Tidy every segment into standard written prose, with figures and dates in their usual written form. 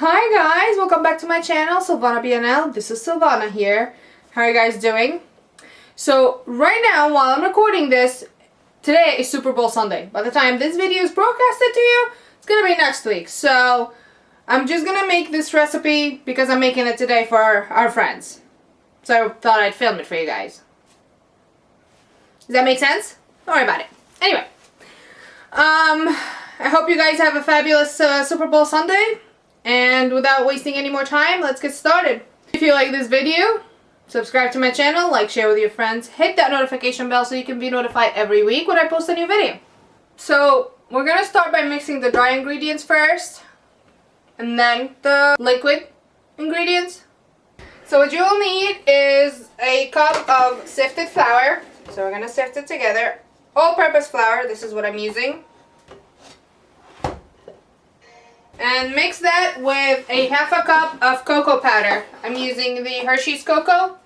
Hi guys, welcome back to my channel, Silvana BNL. This is Silvana here. How are you guys doing? So right now, while I'm recording this, today is Super Bowl Sunday. By the time this video is broadcasted to you, it's gonna be next week. So I'm just gonna make this recipe because I'm making it today for our friends. So I thought I'd film it for you guys. Does that make sense? Don't worry about it. Anyway, I hope you guys have a fabulous Super Bowl Sunday. And without wasting any more time, let's get started. If you like this video, subscribe to my channel, like, share with your friends, hit that notification bell so you can be notified every week when I post a new video. So we're gonna start by mixing the dry ingredients first, and then the liquid ingredients. So what you'll need is a cup of sifted flour. So we're gonna sift it together. All-purpose flour, this is what I'm using. And mix that with a half a cup of cocoa powder. I'm using the Hershey's cocoa.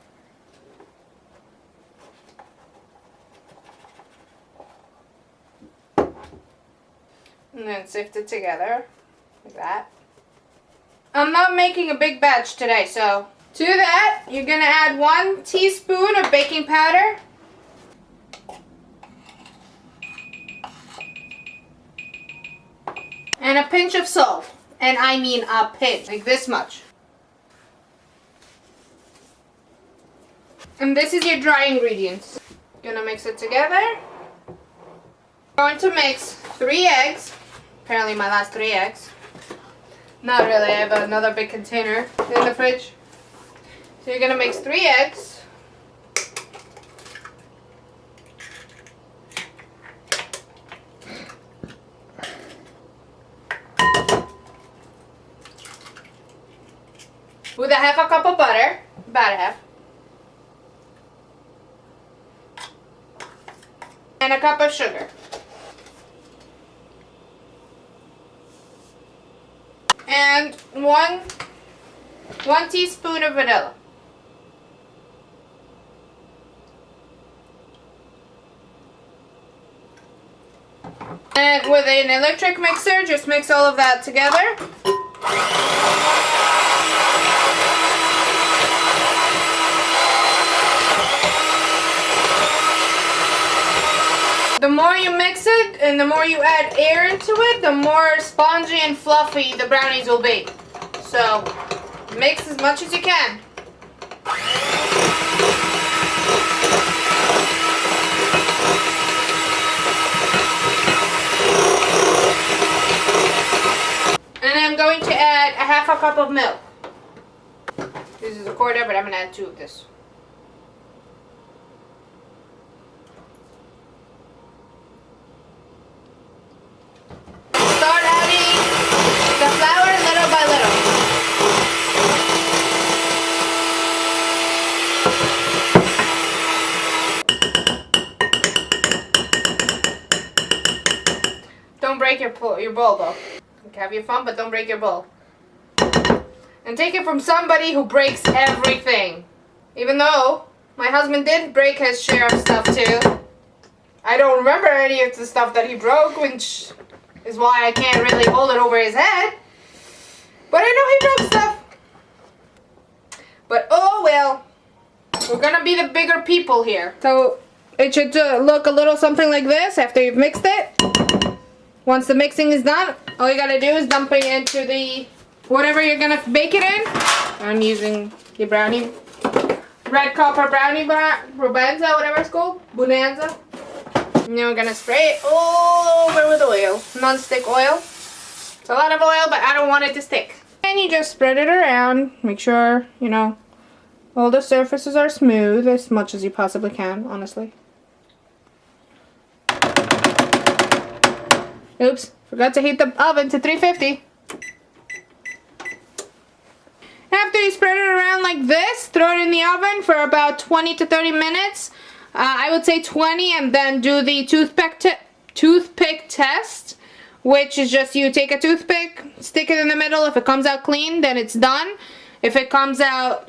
And then sift it together, like that. I'm not making a big batch today, so to that, you're gonna add 1 teaspoon of baking powder. And a pinch of salt. And I mean a pinch, like this much. And this is your dry ingredients. Gonna mix it together. Going to mix 3 eggs. Apparently my last 3 eggs. Not really, I have another big container in the fridge. So you're gonna mix 3 eggs. With a half a cup of butter, about a half. And a cup of sugar. And one teaspoon of vanilla. And with an electric mixer, just mix all of that together. The more you mix it and the more you add air into it, the more spongy and fluffy the brownies will be. So mix as much as you can. And I'm going to add a half a cup of milk. This is a quarter, but I'm going to add 2 of this. Start adding the flour little by little. Don't break your bowl though. You can have your fun, but don't break your bowl. And take it from somebody who breaks everything. Even though my husband did break his share of stuff too. I don't remember any of the stuff that he broke, which is why I can't really hold it over his head. But I know he broke stuff. But oh well. We're gonna be the bigger people here. So it should look a little something like this after you've mixed it. Once the mixing is done, all you gotta do is dump it into the whatever you're gonna bake it in. I'm using the brownie, red copper brownie bonanza, whatever it's called, bonanza. And then we're gonna spray it all over with oil, non-stick oil. It's a lot of oil, but I don't want it to stick. And you just spread it around. Make sure, you know, all the surfaces are smooth as much as you possibly can, honestly. Oops, forgot to heat the oven to 350. After you spread it around like this, throw it in the oven for about 20 to 30 minutes. I would say 20, and then do the toothpick test, which is just you take a toothpick, stick it in the middle. If it comes out clean, then it's done. If it comes out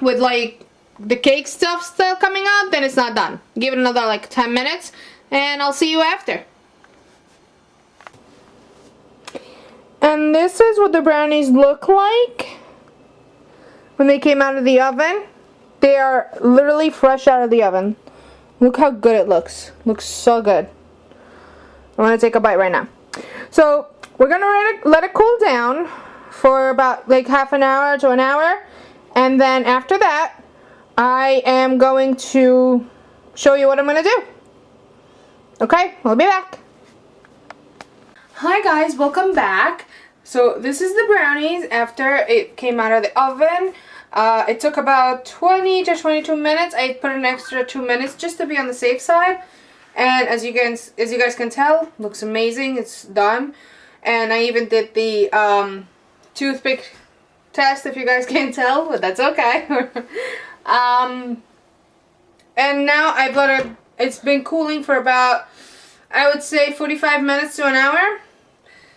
with like the cake stuff still coming out, then it's not done. Give it another like 10 minutes, and I'll see you after. And this is what the brownies look like when they came out of the oven. They are literally fresh out of the oven. Look how good it looks. Looks so good. I want to take a bite right now. So we're gonna let it cool down for about like half an hour to an hour, and then after that I am going to show you what I'm gonna do. Okay, we'll be back. Hi guys, welcome back. So this is the brownies after it came out of the oven. It took about 20 to 22 minutes. I put an extra 2 minutes just to be on the safe side. And as you guys can tell, looks amazing. It's done. And I even did the toothpick test, if you guys can't tell, but that's okay. And now I've let it, it's been cooling for about, I would say 45 minutes to an hour.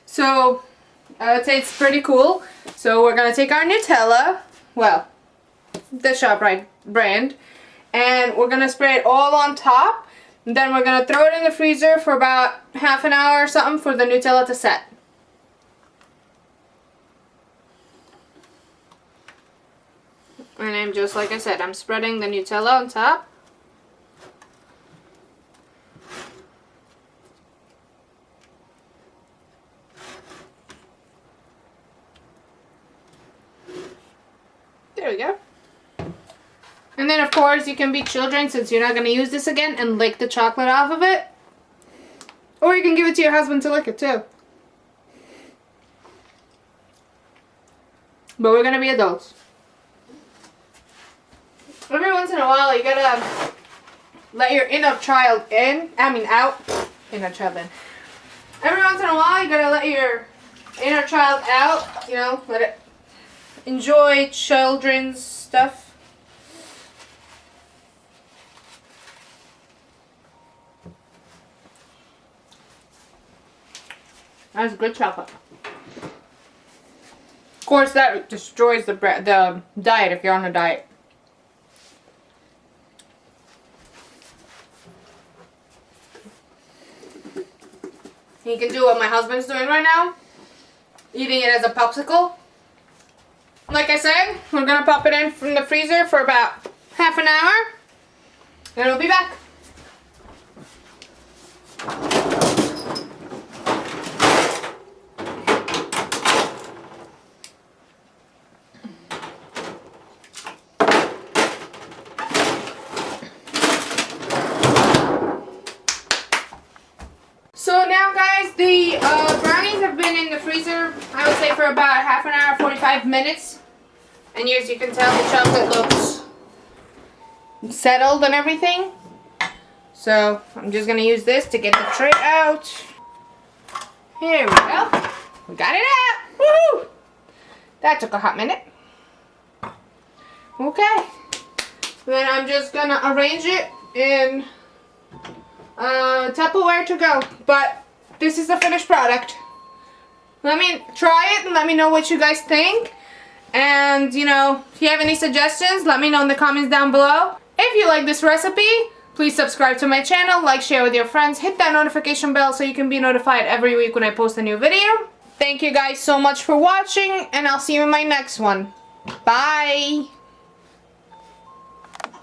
So I would say it's pretty cool. So we're going to take our Nutella, well, the ShopRite brand, and we're going to spray it all on top. And then we're going to throw it in the freezer for about half an hour or something for the Nutella to set. And I'm just like I said, I'm spreading the Nutella on top. There we go. And then of course you can be children, since you're not going to use this again, and lick the chocolate off of it. Or you can give it to your husband to lick it too. But we're going to be adults. Every once in a while you gotta let your inner child out. Inner child in. Every once in a while you gotta let your inner child out, you know, let it enjoy children's stuff. That's good chocolate. Of course, that destroys the diet if you're on a diet. You can do what my husband's doing right now, eating it as a popsicle. Like I said, we're gonna pop it in from the freezer for about half an hour, and we'll be back. So now guys, the brownies have been in the freezer, I would say, for about half an hour, 45 minutes. And as you can tell, the chocolate looks settled and everything. So I'm just going to use this to get the tray out. Here we go. We got it out. Woohoo! That took a hot minute. Okay. Then I'm just going to arrange it in Tupperware to go. But this is the finished product. Let me try it and let me know what you guys think. And, you know, if you have any suggestions, let me know in the comments down below. If you like this recipe, please subscribe to my channel, like, share with your friends, hit that notification bell so you can be notified every week when I post a new video. Thank you guys so much for watching, and I'll see you in my next one. Bye!